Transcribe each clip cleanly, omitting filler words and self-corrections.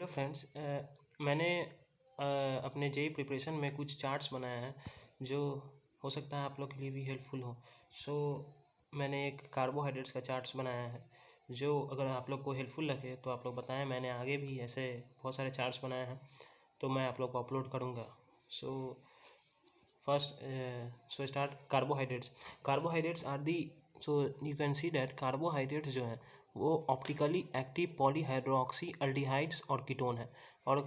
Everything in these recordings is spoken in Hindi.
हेलो फ्रेंड्स, मैंने अपने जेई प्रिपरेशन में कुछ चार्ट्स बनाए हैं जो हो सकता है आप लोग के लिए भी हेल्पफुल हो। सो मैंने एक कार्बोहाइड्रेट्स का चार्ट्स बनाया है जो अगर आप लोग को हेल्पफुल लगे तो आप लोग बताएं। मैंने आगे भी ऐसे बहुत सारे चार्ट्स बनाए हैं तो मैं आप लोग को अपलोड करूँगा। So first start carbohydrates. Carbohydrates are the so you can see that carbohydrates जो हैं वो ऑप्टिकली एक्टिव पॉलीहाइड्रोक्सी अल्डिहाइड्स और कीटोन है। और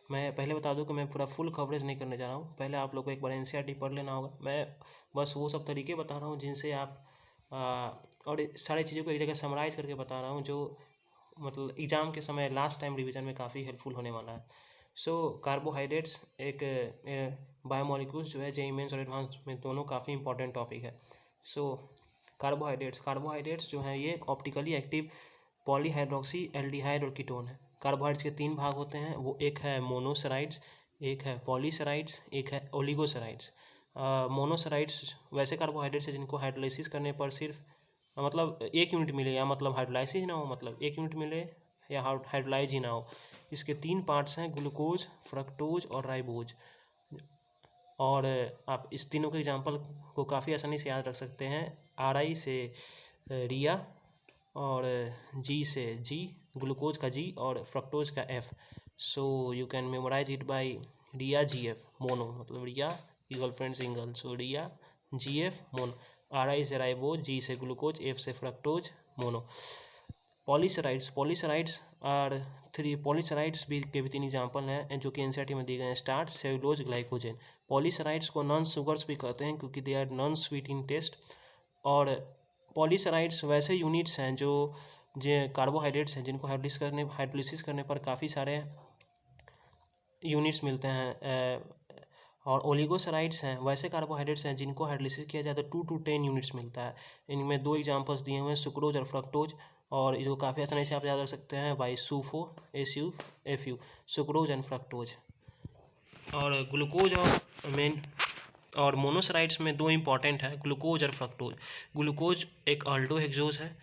मैं पहले बता दूं कि मैं पूरा फुल कवरेज नहीं करने जा रहा हूं। पहले आप लोग को एक बार एनसीईआरटी पढ़ लेना होगा। मैं बस वो सब तरीके बता रहा हूं जिनसे आप और सारी चीज़ों को एक जगह समराइज़ करके बता रहा हूं जो मतलब एग्ज़ाम के समय लास्ट टाइम रिवीजन में काफ़ी हेल्पफुल होने वाला है। सो कार्बोहाइड्रेट्स एक बायोमोलिक्यूल्स जो है जेईई मेंस और एडवांस में दोनों काफ़ी इंपॉर्टेंट टॉपिक है। सो कार्बोहाइड्रेट्स जो हैं ये ऑप्टिकली एक्टिव पॉलीहाइड्रोक्सी एल्डिहाइड और कीटोन है। कार्बोहाइड्रेट्स के तीन भाग होते हैं, वो एक है मोनोसेराइड्स, एक है पॉलीसेराइड्स, एक है ओलिगोसेराइड्स। मोनोसेराइड्स वैसे कार्बोहाइड्रेट्स है जिनको हाइड्रोलाइसिस करने पर सिर्फ मतलब 1 यूनिट मिले, या मतलब हाइड्रोलाइसिस ना हो, मतलब 1 यूनिट मिले या हाइड्रोलाइज ही ना हो। इसके तीन पार्ट्स हैं, ग्लूकोज, फ्रक्टोज और राइबोज। और आप इस तीनों के एग्जांपल को काफ़ी आसानी से याद रख सकते हैं। RI से रिया और G से G, ग्लूकोज का G और फ्रक्टोज का F। So you can memorise it by Ria GF mono, मतलब रिया की girlfriend single, so Ria GF mono. RI से राइबोज, G से ग्लूकोज, F से fructose mono. Polysaccharides are three. Polysaccharides भी के भी तीन एग्जाम्पल हैं जो कि एनसीईआरटी में दिए गए हैं, स्टार्च, सेलुलोज, ग्लाइकोजन। पॉलीसेराइड्स को नॉन शुगर्स भी कहते हैं क्योंकि they are non sweet in taste. और पॉलीसेराइड्स वैसे यूनिट्स हैं जो कार्बोहाइड्रेट्स हैं जिनको हाइड्रोलिसिस करने पर काफ़ी सारे यूनिट्स मिलते हैं। और ओलिगोसेराइड्स हैं वैसे कार्बोहाइड्रेट्स हैं जिनको हाइड्रोलिसिस किया जाए तो 2 to 10 यूनिट्स मिलता है। इनमें दो एग्जांपल्स दिए हुए हैं, सुक्रोज और फ्रक्टोज, और जो काफ़ी आसानी से आप याद रख सकते हैं by SUFO, SU, sucrose and fructose. और ग्लूकोज और मोनोसेराइड्स में दो इंपॉर्टेंट है, ग्लूकोज और फ्रक्टोज। ग्लूकोज एक अल्डो हेक्सोज है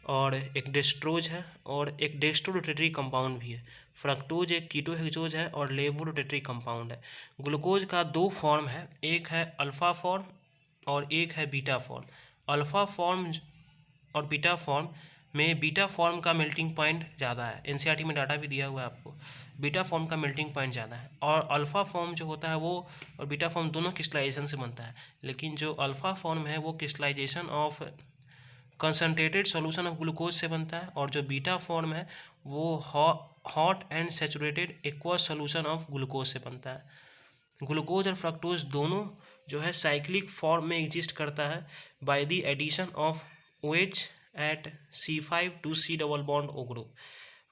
और एक डेस्ट्रोज है और एक डेस्ट्रोरोटेटरी कंपाउंड भी है। फ्रक्टोज एक कीटो हेक्सोज है और लेवोरोटेटरी कंपाउंड है। ग्लूकोज का दो फॉर्म है, एक है अल्फा फॉर्म और एक है बीटा फॉर्म। अल्फा फॉर्म और बीटा फॉर्म में बीटा फॉर्म का मेल्टिंग पॉइंट ज़्यादा है, एनसीईआरटी में डाटा भी दिया हुआ है आपको। बीटा फॉर्म का मेल्टिंग पॉइंट ज़्यादा है और अल्फ़ा फॉर्म जो होता है वो और बीटा फॉर्म दोनों क्रिस्टलाइजेशन से बनता है, लेकिन जो अल्फ़ा फॉर्म है वो crystallization of concentrated solution of glucose से बनता है, और जो बीटा फॉर्म है वो hot and saturated aqueous solution of glucose से बनता है। ग्लूकोज और फ्रक्टोज दोनों जो है साइक्लिक फॉर्म में एग्जिस्ट करता है by the addition of OH at C5 to C double bond O group.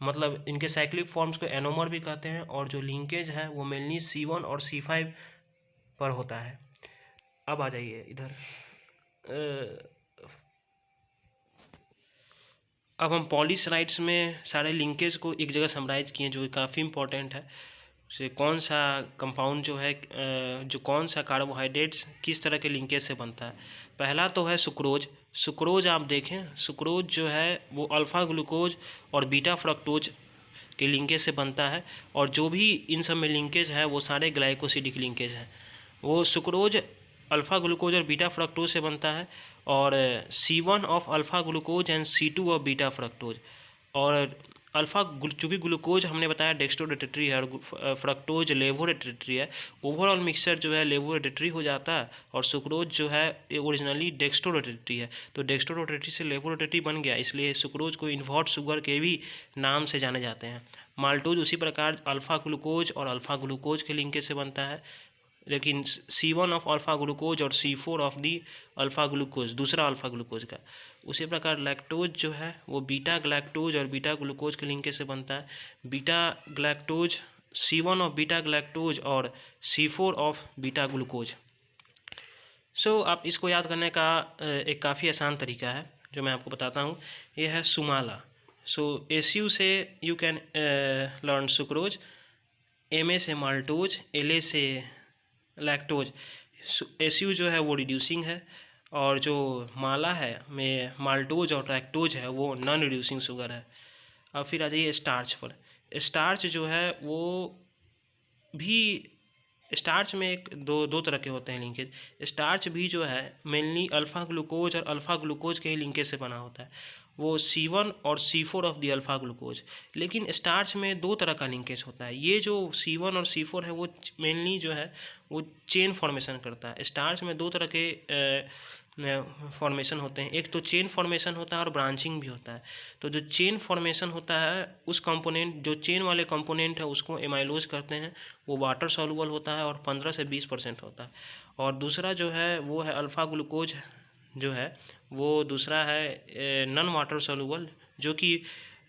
मतलब इनके साइक्लिक फॉर्म्स को एनोमर भी कहते हैं और जो लिंकेज है वो मेनली C1 और C5 पर होता है। अब आ जाइए इधर, अब हम पॉलीसेराइड्स में सारे लिंकेज को एक जगह समराइज किए जो काफ़ी इंपॉर्टेंट है। से कौन सा कंपाउंड जो है जो कौन सा कार्बोहाइड्रेट्स किस तरह के लिंकेज से बनता है। पहला तो है सुक्रोज। सुक्रोज आप देखें, सुक्रोज जो है वो अल्फ़ा ग्लूकोज और बीटा फ्रक्टोज के लिंकेज से बनता है, और जो भी इन सब में लिंकेज है वो सारे ग्लाइकोसिडिक लिंकेज हैं। वो सुक्रोज अल्फ़ा ग्लूकोज और बीटा फ्रक्टोज से बनता है, और C1 of alpha glucose and C2 of beta fructose. और अल्फ़ा चूँकि ग्लूकोज हमने बताया डेक्स्ट्रोरोटेटरी है और फ्रक्टोज लेवोरोटेटरी है, ओवरऑल मिक्सचर जो है लेवोरोटेटरी हो जाता है, और सुक्रोज जो है ओरिजिनली डेक्स्ट्रोरोटेटरी है, तो डेक्स्ट्रोरोटेटरी से लेवोरोटेटरी बन गया, इसलिए सुक्रोज को इन्वर्ट शुगर के भी नाम से जाने जाते हैं। माल्टोज उसी प्रकार अल्फ़ा ग्लूकोज और अल्फ़ा ग्लूकोज के लिंकेज से बनता है, लेकिन C1 ऑफ अल्फ़ा ग्लूकोज और C4 of the alpha glucose, दूसरा अल्फ़ा ग्लूकोज का। उसी प्रकार लैक्टोज जो है वो बीटा ग्लैक्टोज और बीटा ग्लूकोज के लिंकेज से बनता है। Beta galactose C1 of beta galactose और C4 ऑफ बीटा ग्लूकोज। सो आप इसको याद करने का एक काफ़ी आसान तरीका है जो मैं आपको बताता हूँ, ये है सुमाला। सो SU से you can learn sucrose, MA से माल्टोज, LA से लैक्टोज। SU जो है वो रिड्यूसिंग है, और जो माला है में माल्टोज और लैक्टोज है वो नॉन रिड्यूसिंग शुगर है। अब फिर आ जाइए स्टार्च पर। स्टार्च जो है वो भी स्टार्च में एक दो तरह के होते हैं लिंकेज। स्टार्च भी जो है मेनली अल्फ़ा ग्लूकोज और अल्फ़ा ग्लूकोज के ही लिंकेज से बना होता है, वो C1 और C4 of the alpha glucose. लेकिन स्टार्च में दो तरह का लिंकेज होता है। ये जो C1 और C4 है वो मेनली जो है वो चेन फॉर्मेशन करता है। स्टार्च में दो तरह के फॉर्मेशन होते हैं, एक तो चेन फॉर्मेशन होता है और ब्रांचिंग भी होता है। तो जो चेन फॉर्मेशन होता है उस कंपोनेंट, जो चेन वाले कंपोनेंट है उसको एमाइलोज करते हैं, वो वाटर सॉल्युबल होता है और 15 से 20% होता है। और दूसरा जो है वो है अल्फ़ा ग्लूकोज जो है वो दूसरा है नॉन वाटर सॉल्युबल, जो कि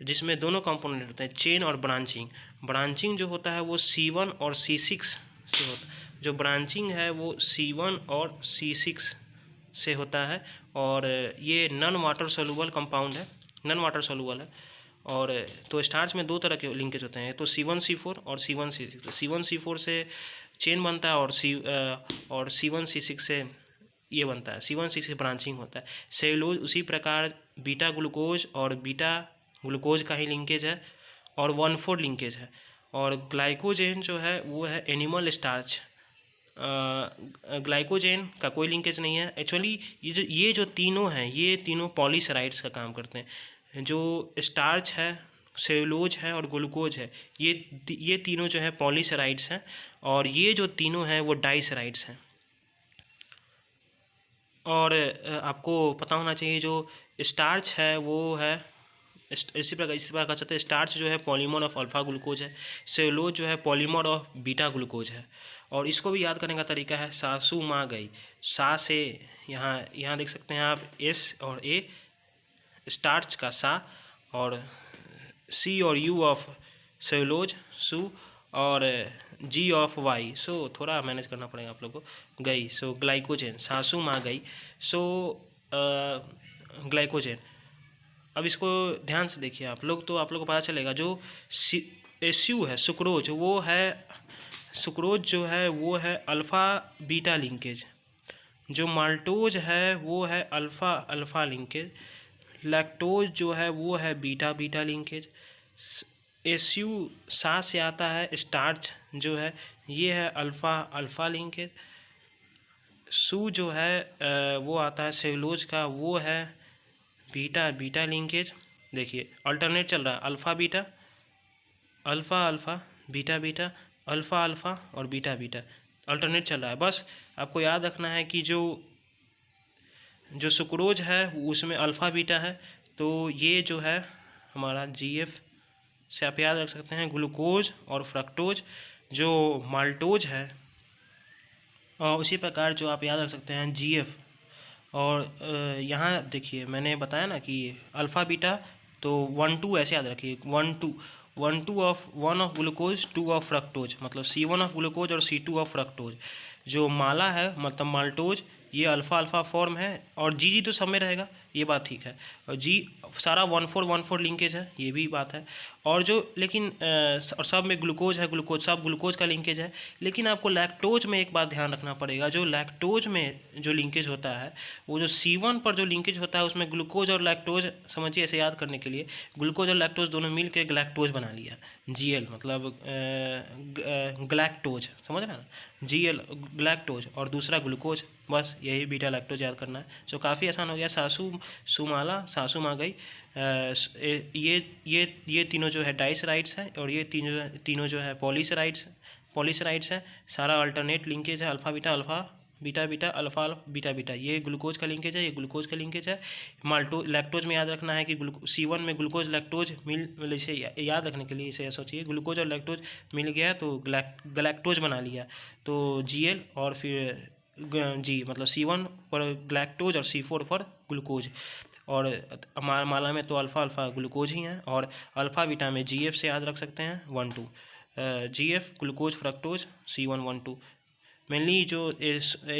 जिसमें दोनों कंपोनेंट होते हैं, चेन और ब्रांचिंग। ब्रांचिंग जो होता है वो C1 और C6 से होता है। जो ब्रांचिंग है वो C1 और C6 से होता है और ये नॉन वाटर सॉल्युबल कंपाउंड है, नॉन वाटर सॉल्युबल है। और तो स्टार्च में दो तरह के लिंकेज होते हैं, तो C1C4 और C1C6। C1C4 से चेन बनता है और C1C6 से ये बनता है, C1C6 से ब्रांचिंग होता है। सेलुलोज उसी प्रकार बीटा ग्लूकोज और बीटा ग्लूकोज का ही लिंकेज है और 1,4 लिंकेज है। और ग्लाइकोजेन जो है वो है एनिमल स्टार्च। ग्लाइकोजेन का कोई लिंकेज नहीं है एक्चुअली। ये जो तीनों हैं ये तीनों पॉलीसेराइड्स का काम करते हैं। जो स्टार्च है, सेलुलोज है और ग्लूकोज है, ये तीनों जो है पॉलीसेराइड्स हैं और ये जो तीनों हैं वो डाइसेराइड्स हैं। और आपको पता होना चाहिए जो स्टार्च है वो है इसी प्रकार कह सकते हैं, स्टार्च जो है पॉलीमर ऑफ अल्फ़ा ग्लूकोज है, सेलुलोज जो है पॉलीमर ऑफ बीटा ग्लूकोज है। और इसको भी याद करने का तरीका है सासू माँ गई। सा से यहाँ देख सकते हैं आप एस और ए, स्टार्च का सा, और सी और यू ऑफ सेलुलोज सू, और जी ऑफ वाई, सो थोड़ा मैनेज करना पड़ेगा आप लोगों को, गई, सो ग्लाइकोजेन, सासू माँ गई, सो ग्लाइकोजेन। अब इसको ध्यान से देखिए आप लोग, तो आप लोग को पता चलेगा जो एसयू है सुक्रोज, वो है सुक्रोज जो है वो है अल्फ़ा बीटा लिंकेज। जो माल्टोज है वो है अल्फ़ा अल्फ़ा लिंकेज। लैक्टोज जो है वो है बीटा बीटा लिंकेज। एसयू सा से आता है स्टार्च जो है ये है अल्फ़ा अल्फ़ा लिंकेज। सू जो है वो आता है सेलुलोज का, वो है बीटा बीटा लिंकेज। देखिए अल्टरनेट चल रहा है, alpha beta, alpha alpha, beta beta, alpha alpha और बीटा बीटा, अल्टरनेट चल रहा है। बस आपको याद रखना है कि जो सुक्रोज है उसमें अल्फ़ा बीटा है, तो ये जो है हमारा GF से आप याद रख सकते हैं ग्लूकोज और फ्रक्टोज। जो माल्टोज है और उसी प्रकार जो आप याद रख सकते हैं GF। और यहाँ देखिए मैंने बताया ना कि अल्फ़ा बीटा, तो 1,2 ऐसे याद रखिए, 1,2 ऑफ ग्लूकोज, 2 ऑफ फ्रक्टोज, मतलब C1 ऑफ ग्लूकोज और C2 ऑफ फ्रक्टोज। जो माला है मतलब माल्टोज, ये अल्फ़ा अल्फ़ा फॉर्म है और जी तो सब में रहेगा, ये बात ठीक है। और जी सारा 1,4 लिंकेज है, ये भी बात है। और जो लेकिन और सब में ग्लूकोज है, ग्लूकोज सब ग्लूकोज का लिंकेज है। लेकिन आपको लैक्टोज में एक बात ध्यान रखना पड़ेगा, जो लैक्टोज में जो लिंकेज होता है वो जो C1 पर जो लिंकेज होता है उसमें ग्लूकोज और लैक्टोज, समझिए ऐसे याद करने के लिए, ग्लूकोज और लैक्टोज दोनों मिल के ग्लैक्टोज बना लिया, GL मतलब ग्लैक्टोज, समझ रहे हैं ना, GL ग्लैक्टोज और दूसरा ग्लूकोज, बस यही बीटा लैक्टोज याद करना है। सो काफ़ी आसान हो गया। सासू सुमाला, सासू माँ गई, ये तीनों जो है डाइसेराइड्स हैं और ये तीनों जो है पॉलीसेराइड्स हैं। सारा अल्टरनेट लिंकेज है, alpha beta beta alpha beta beta. ये ग्लूकोज का लिंकेज है, ये ग्लूकोज का लिंकेज है। लैक्टोज में याद रखना है कि C1 में ग्लूकोज लैक्टोज मिल, इसे याद रखने के लिए इसे सोचिए, ग्लूकोज और लैक्टोज मिल गया तो ग्लैक्टोज बना लिया, तो GL और फिर जी मतलब C1 पर ग्लैक्टोज और C4 पर ग्लूकोज। और माला में तो अल्फ़ा अल्फ़ा ग्लूकोज ही हैं और अल्फ़ा बीटा में GF से याद रख सकते हैं 1,2, GF glucose fructose C1 1,2। Mainly जो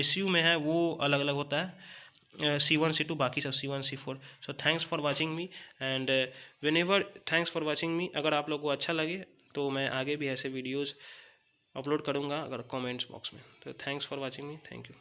SU में है वो अलग अलग होता है, C1 C2 बाकी सब C1 C4। So thanks for watching me and whenever thanks for watching me. अगर आप लोग को अच्छा लगे तो मैं आगे भी ऐसे वीडियोज़ अपलोड करूँगा अगर कमेंट्स बॉक्स में। तो thanks for watching me, thank you.